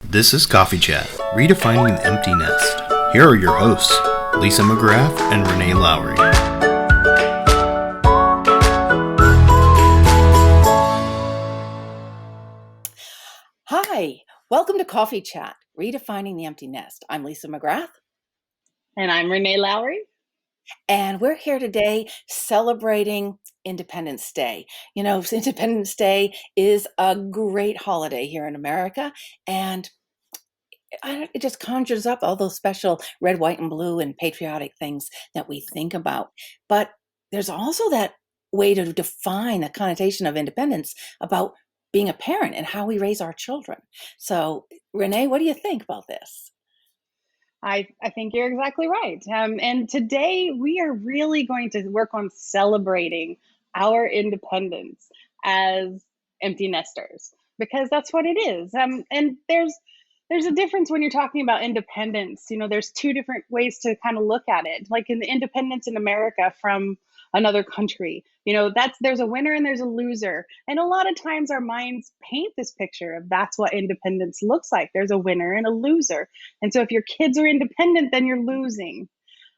This is Coffee Chat, Redefining the Empty Nest. Here are your hosts, Lisa McGrath and Renee Lowry. Hi, welcome to Coffee Chat, Redefining the Empty Nest. I'm Lisa McGrath. And I'm Renee Lowry. And we're here today celebrating Independence Day. You know, Independence Day is a great holiday here in America, and it just conjures up all those special red, white, and blue and patriotic things that we think about. But there's also that way to define a connotation of independence about being a parent and how we raise our children. So, Renee, what do you think about this? I think you're exactly right. And today we are really going to work on celebrating our independence as empty nesters, because that's what it is. And there's a difference when you're talking about independence. You know, there's two different ways to kind of look at it. Like in the independence in America from another country, you know, there's a winner and there's a loser. And a lot of times our minds paint this picture of that's what independence looks like. There's a winner and a loser. And so if your kids are independent, then you're losing.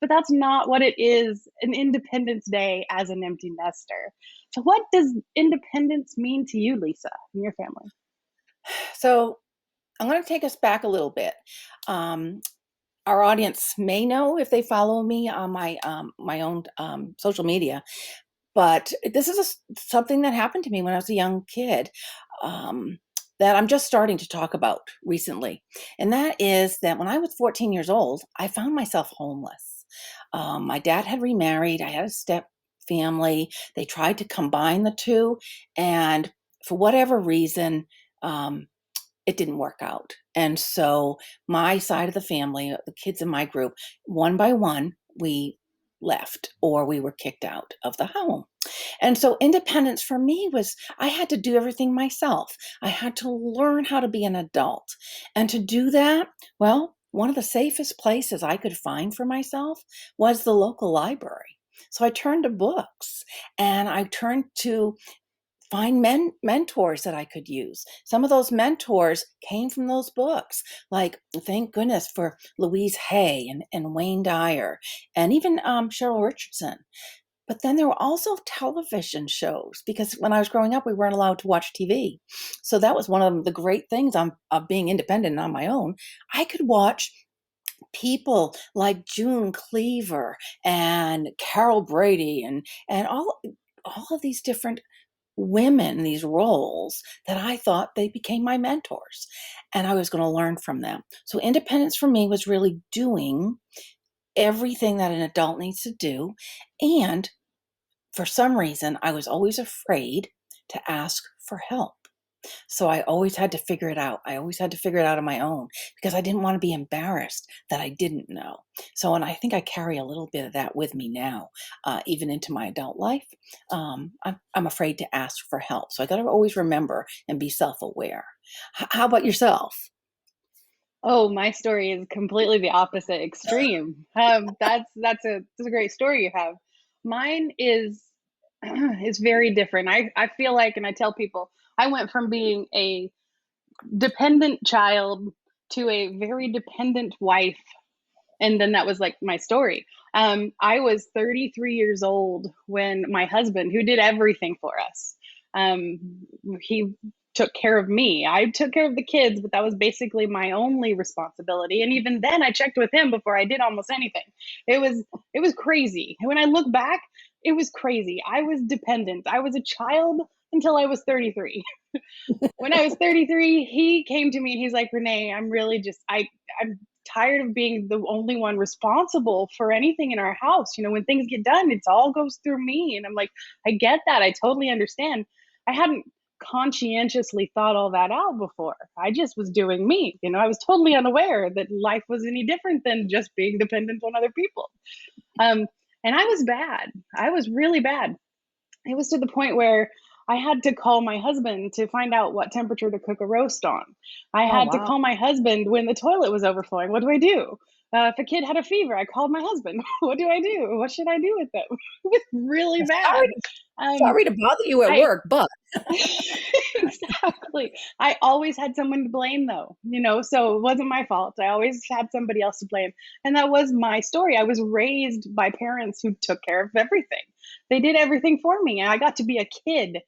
But that's not what it is an Independence Day as an empty nester. So what does independence mean to you, Lisa, and your family? So I'm going to take us back a little bit. Our audience may know if they follow me on my own social media, but this is something that happened to me when I was a young kid that I'm just starting to talk about recently. And that is that when I was 14 years old, I found myself homeless. My dad had remarried. I had a step family. They tried to combine the two. And for whatever reason, it didn't work out. And so my side of the family, the kids in my group, one by one, we left or we were kicked out of the home. And so independence for me was I had to do everything myself. I had to learn how to be an adult. And to do that, well, one of the safest places I could find for myself was the local library. So I turned to books and I turned to find mentors that I could use. Some of those mentors came from those books, like thank goodness for Louise Hay and Wayne Dyer, and even Cheryl Richardson. But then there were also television shows, because when I was growing up, we weren't allowed to watch TV. So that was one of the great things of being independent on my own. I could watch people like June Cleaver and Carol Brady and all of these different women in these roles that I thought they became my mentors and I was going to learn from them. So independence for me was really doing everything that an adult needs to do. And for some reason, I was always afraid to ask for help. So I always had to figure it out. I always had to figure it out on my own because I didn't want to be embarrassed that I didn't know. So, and I think I carry a little bit of that with me now, even into my adult life. I'm afraid to ask for help. So I got to always remember and be self-aware. How about yourself? Oh, my story is completely the opposite extreme. That's a great story you have. Mine is is very different. I feel like, and I tell people, I went from being a dependent child to a very dependent wife, and then that was like my story. I was 33 years old when my husband, who did everything for us, he took care of me. I took care of the kids, but that was basically my only responsibility. And even then, I checked with him before I did almost anything. It was crazy. When I look back, it was crazy. I was dependent. I was a child until I was 33. When I was 33, he came to me and he's like, Renee, I'm really I'm tired of being the only one responsible for anything in our house. You know, when things get done, it all goes through me. And I'm like, I get that. I totally understand. I hadn't conscientiously thought all that out before. I just was doing me. You know, I was totally unaware that life was any different than just being dependent on other people. And I was bad. I was really bad. It was to the point where I had to call my husband to find out what temperature to cook a roast on. I Oh, had to wow. call my husband when the toilet was overflowing. What do I do? If a kid had a fever, I called my husband. What do I do? What should I do with them? It was really bad. Sorry, Um, sorry to bother you at I work, but exactly. I always had someone to blame though, so it wasn't my fault. I always had somebody else to blame. And that was my story. I was raised by parents who took care of everything. They did everything for me. And I got to be a kid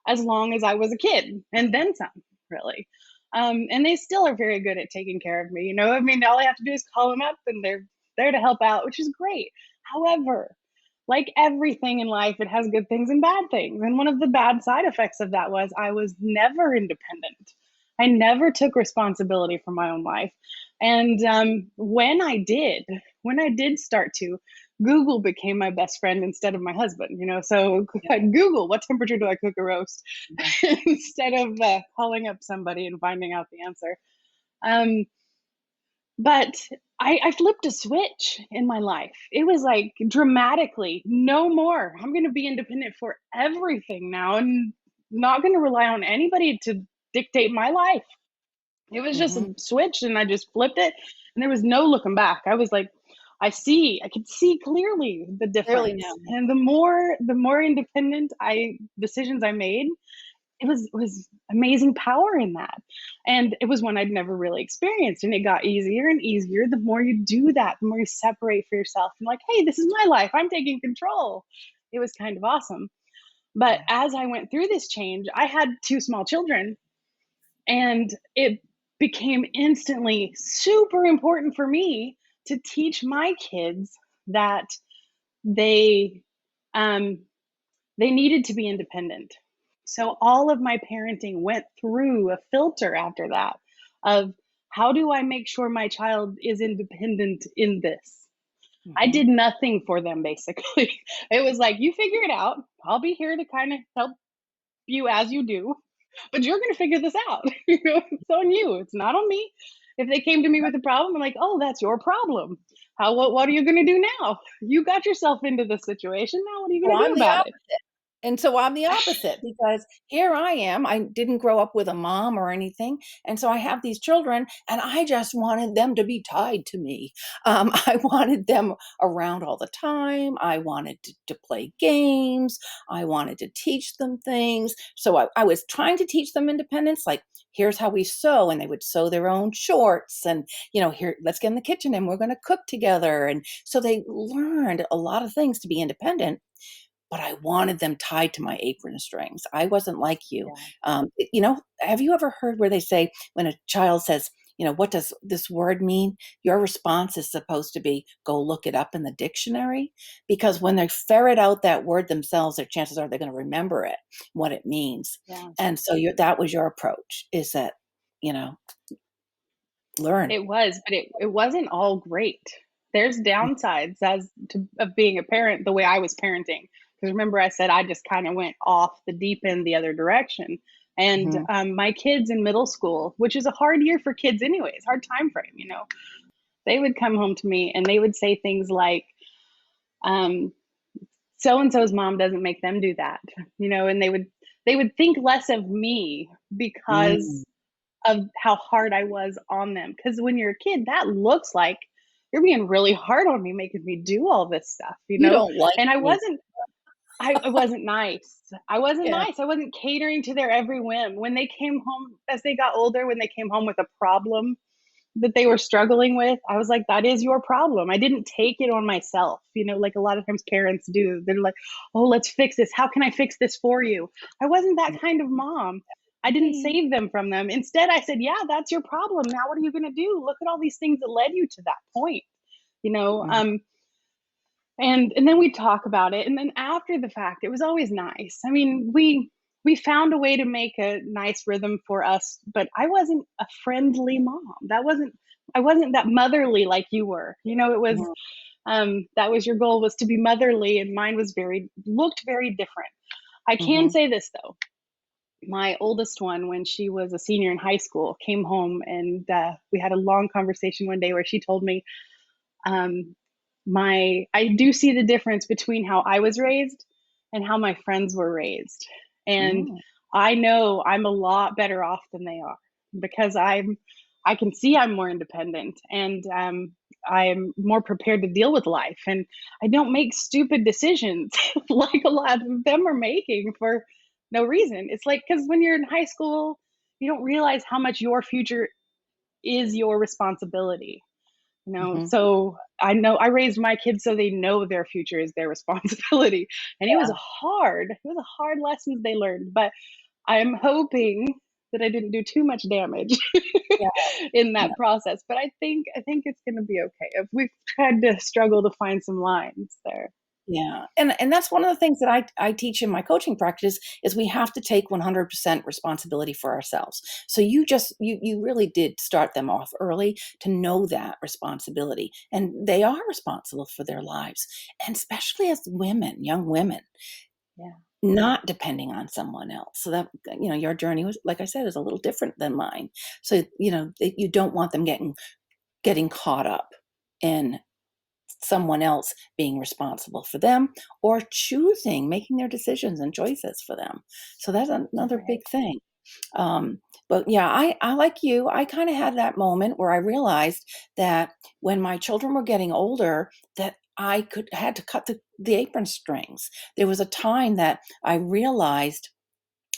as long as I was a kid and then some, really. And they still are very good at taking care of me. I mean, all I have to do is call them up and they're there to help out, which is great. However, like everything in life, it has good things and bad things. And one of the bad side effects of that was I was never independent. I never took responsibility for my own life. And when I did start to, Google became my best friend instead of my husband. So I'd Google, what temperature do I cook a roast, instead of calling up somebody and finding out the answer. Um, but I flipped a switch in my life. It was like dramatically, no more. I'm going to be independent for everything now and not going to rely on anybody to dictate my life. It was just Mhm. a switch and I just flipped it and there was no looking back. I was like, I could see clearly the Clearly difference. now. And the more independent decisions I made, it was amazing power in that. And it was one I'd never really experienced. And it got easier and easier. The more you do that, the more you separate for yourself and like, hey, this is my life. I'm taking control. It was kind of awesome. But Yeah. as I went through this change, I had two small children and it became instantly super important for me to teach my kids that they um, they needed to be independent. So all of my parenting went through a filter after that of how do I make sure my child is independent in this? I Mhm. did nothing for them basically. It was like, you figure it out. I'll be here to kind of help you as you do, but you're going to figure this out. It's on you. It's not on me. If they came to me with a problem, I'm like, oh, that's your problem. What are you going to do now? You got yourself into this situation. Now, what are you So going to do I'm the about it? opposite. And so I'm the opposite because here I am. I didn't grow up with a mom or anything. And so I have these children and I just wanted them to be tied to me. I wanted them around all the time. I wanted to play games. I wanted to teach them things. So I was trying to teach them independence. Like, here's how we sew. And they would sew their own shorts. And, here, let's get in the kitchen and we're going to cook together. And so they learned a lot of things to be independent, but I wanted them tied to my apron strings. I wasn't like you. Yeah. Have you ever heard where they say when a child says, what does this word mean? Your response is supposed to be, go look it up in the dictionary. Because when they ferret out that word themselves, their chances are they're going to remember it, what it means. Yeah. And so that was your approach, is that, you know, learn. It was, but it wasn't all great. There's downsides of being a parent the way I was parenting. Because remember, I said I just kind of went off the deep end the other direction. And Mhm. my kids in middle school, which is a hard year for kids anyways, hard time frame, they would come home to me and they would say things like, um, "So and so's mom doesn't make them do that," and they would think less of me Mm. because of how hard I was on them. Because when you're a kid, that looks like you're being really hard on me, making me do all this stuff, You don't like And I me. wasn't. I wasn't nice. I wasn't Yeah. nice. I wasn't catering to their every whim. When they came home, as they got older, when they came home with a problem that they were struggling with, I was like, that is your problem. I didn't take it on myself, like a lot of times parents do. They're like, oh, let's fix this. How can I fix this for you? I wasn't that kind of mom. I didn't Hey. save them from them. Instead, I said, yeah, that's your problem. Now, what are you going to do? Look at all these things that led you to that point, you know? Mhm. Um, and then we talk about it, and then after the fact, it was always nice. I mean, we found a way to make a nice rhythm for us, but I wasn't a friendly mom. I wasn't that motherly like you were. It was Mhm. that was your goal, was to be motherly, and mine looked very different. I can Mhm. say this though. My oldest one, when she was a senior in high school, came home and we had a long conversation one day where she told me, um, my I do see the difference between how I was raised and how my friends were raised. And Mm. I know I'm a lot better off than they are because I can see I'm more independent. And I'm more prepared to deal with life, and I don't make stupid decisions like a lot of them are making for no reason. It's like, because when you're in high school, you don't realize how much your future is your responsibility. Mhm. So I know I raised my kids so they know their future is their responsibility. And it was Yeah. a hard lessons they learned, but I'm hoping that I didn't do too much damage Yeah. in Yeah. that process. But I think it's going to be okay. If we've tried to struggle to find some lines there. Yeah, and that's one of the things that I teach in my coaching practice is we have to take 100% responsibility for ourselves. So you really did start them off early to know that responsibility, and they are responsible for their lives, and especially as women, young women, Yeah. not depending on someone else. So that your journey was, like I said, is a little different than mine. So you don't want them getting caught up in someone else being responsible for them or making their decisions and choices for them. So that's another big Right. thing. Um, but yeah, I like you, I kind of had that moment where I realized that when my children were getting older, that I had to cut the apron strings. There was a time that I realized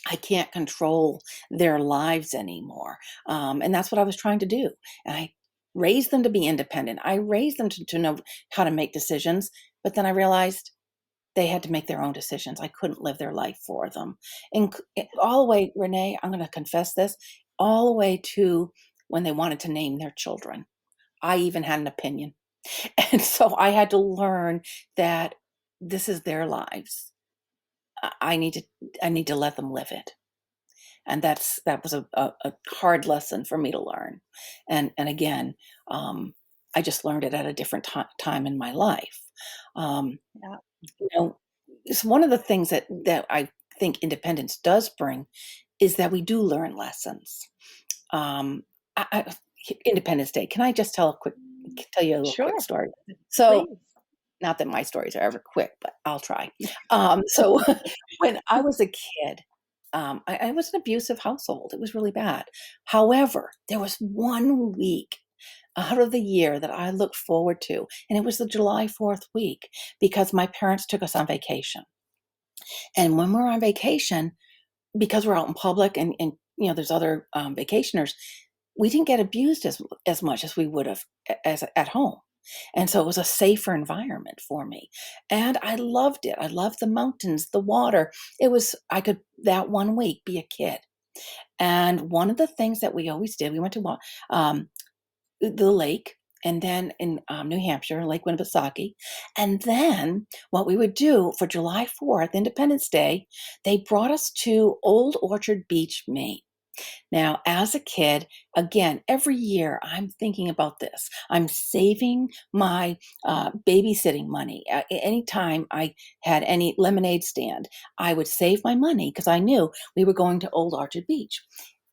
I can't control their lives anymore. And that's what I was trying to do. And I raised them to be independent. I raised them to know how to make decisions. But then I realized they had to make their own decisions. I couldn't live their life for them. And all the way, Renee, I'm going to confess this, all the way to when they wanted to name their children. I even had an opinion. And so I had to learn that this is their lives. I need to let them live it. And that was a hard lesson for me to learn. And again, I just learned it at a different time in my life. Um, Yeah. you know, it's one of the things that I think independence does bring is that we do learn lessons. Um, Independence Day. Can I just tell you a little quick Sure. story? So, Please. not that my stories are ever quick, but I'll try. So when I was a kid, I was an abusive household. It was really bad. However, there was 1 week out of the year that I looked forward to, and it was the July 4th week because my parents took us on vacation. And when we're on vacation, because we're out in public and there's other vacationers, we didn't get abused as much as we would have as at home. And so it was a safer environment for me. And I loved it. I loved the mountains, the water. I could that 1 week be a kid. And one of the things that we always did, we went to um, the lake, and then in New Hampshire, Lake Winnipesaukee. And then what we would do for July 4th, Independence Day, they brought us to Old Orchard Beach, Maine. Now, as a kid, again, every year I'm thinking about this. I'm saving my babysitting money. Anytime I had any lemonade stand, I would save my money because I knew we were going to Old Orchard Beach.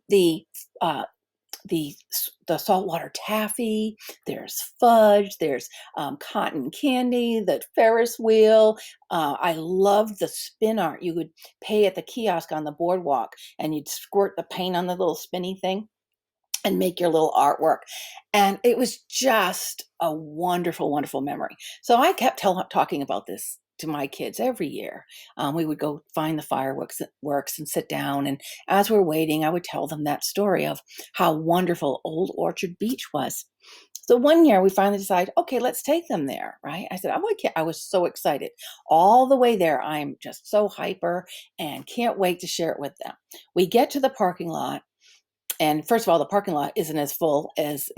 The uh, the saltwater taffy, there's fudge, there's cotton candy, the Ferris wheel. I love the spin art. You would pay at the kiosk on the boardwalk and you'd squirt the paint on the little spinny thing and make your little artwork. And it was just a wonderful, wonderful memory. So I kept talking about this to my kids every year. We would go find the fireworks works and sit down. And as we're waiting, I would tell them that story of how wonderful Old Orchard Beach was. So one year we finally decided, okay, let's take them there, right? I said, I was so excited. All the way there, I'm just so hyper and can't wait to share it with them. We get to the parking lot, and first of all, the parking lot isn't as full as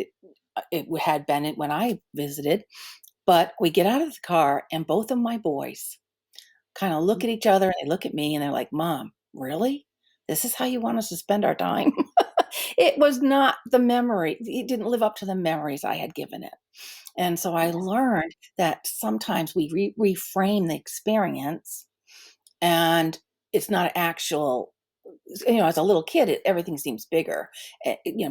it had been when I visited. But we get out of the car, and both of my boys kind of look at each other, and they look at me, and they're like, "Mom, really? This is how you want us to spend our time?" It was not the memory. It didn't live up to the memories I had given it. And so I Yeah. learned that sometimes we reframe the experience, and it's not actual. As a little kid, everything seems bigger,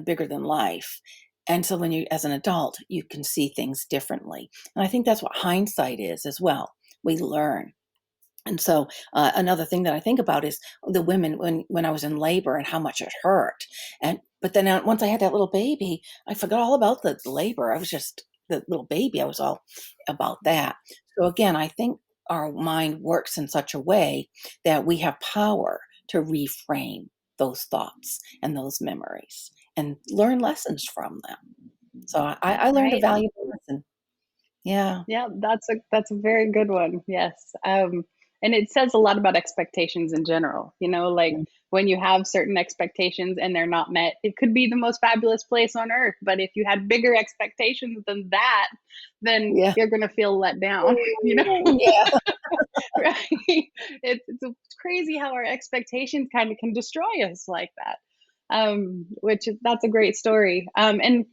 bigger than life. And so when you, as an adult, you can see things differently. And I think that's what hindsight is as well. We learn. And so another thing that I think about is the women when I was in labor and how much it hurt. But then once I had that little baby, I forgot all about the labor. I was just the little baby, I was all about that. So again, I think our mind works in such a way that we have power to reframe those thoughts and those memories and learn lessons from them. So I learned a Right. valuable lesson. Yeah. Yeah, that's a very good one. Yes. And it says a lot about expectations in general. Like when you have certain expectations and they're not met, it could be the most fabulous place on earth. But if you had bigger expectations than that, then Yeah. you're gonna feel let down. You know, Yeah. right? It's crazy how our expectations kind of can destroy us like that. That's a great story. And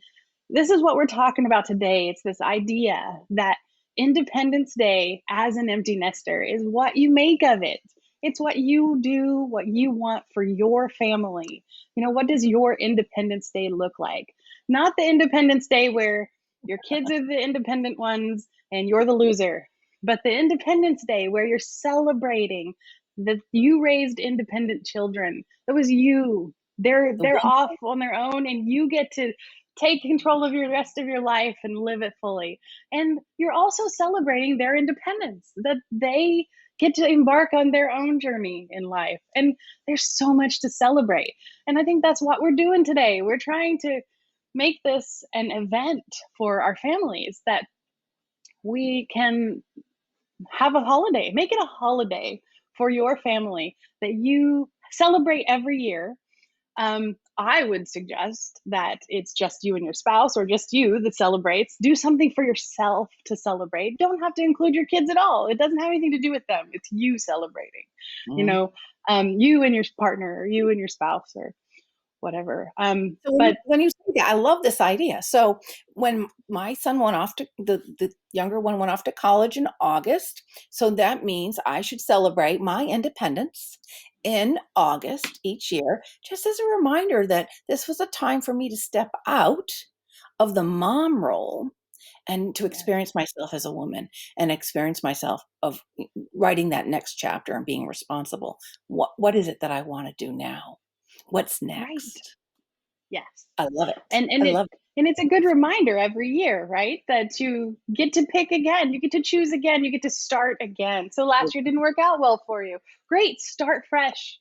this is what we're talking about today. It's this idea that Independence Day as an empty nester is what you make of it. It's what you do, what you want for your family. What does your Independence Day look like? Not the Independence Day where your kids are the independent ones and you're the loser, but the Independence Day where you're celebrating that you raised independent children. It was you. The They're one off on their own and you get to take control of your rest of your life and live it fully. And you're also celebrating their independence, that they get to embark on their own journey in life. And there's so much to celebrate. And I think that's what we're doing today. We're trying to make this an event for our families that we can have a holiday, make it a holiday for your family that you celebrate every year. I would suggest that it's just you and your spouse or just you that celebrates. Do something for yourself to celebrate. Don't have to include your kids at all. It doesn't have anything to do with them. It's you celebrating, you mm. know, you and your partner or you and your spouse or whatever. So when you say that, I love this idea. So when my son went off to the younger one went off to college in August, so that means I should celebrate my independence in August each year, just as a reminder that this was a time for me to step out of the mom role and to Yeah, experience myself as a woman and experience myself of writing that next chapter and being responsible. What is it that I want to do now? What's right. next? Yes. I love it. And I it love it. and it's a good reminder every year, right? That you get to pick again, you get to choose again, you get to start again. So last year didn't work out well for you. Great, start fresh.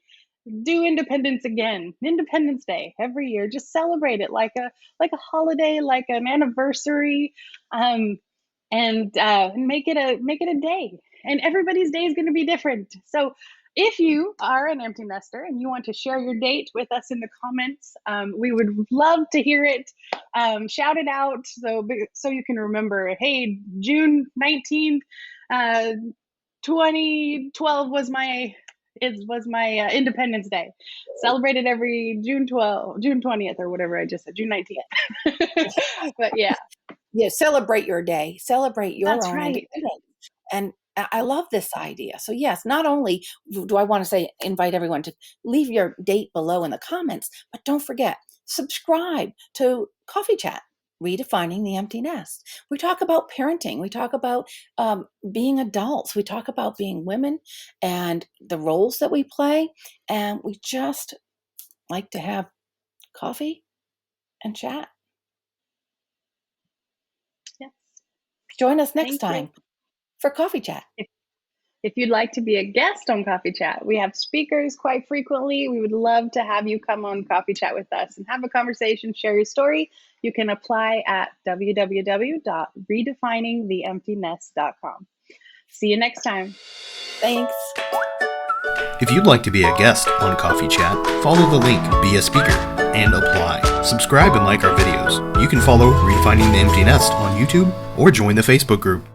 Do independence again. Independence Day every year. Just celebrate it like a holiday, like an anniversary, um, and make it a day. And everybody's day is going to be different. So if you are an empty nester and you want to share your date with us in the comments, we would love to hear it. Shout it out so you can remember. Hey, June 19th, 2012 was my Independence Day. Celebrated every June 20th or whatever I just said, June 19th. But yeah, Yeah, celebrate your day. Celebrate your that's own right. independence. And I love this idea. So yes, not only do I want to say invite everyone to leave your date below in the comments, but don't forget, subscribe to Coffee Chat, Redefining the Empty Nest. We talk about parenting. We talk about being adults. We talk about being women and the roles that we play. And we just like to have coffee and chat. Yes. Join us next Thank you. time for Coffee Chat. If you'd like to be a guest on Coffee Chat, we have speakers quite frequently. We would love to have you come on Coffee Chat with us and have a conversation, share your story. You can apply at www.redefiningtheemptynest.com. See you next time. Thanks. If you'd like to be a guest on Coffee Chat, follow the link, be a speaker, and apply. Subscribe and like our videos. You can follow Redefining the Empty Nest on YouTube or join the Facebook group.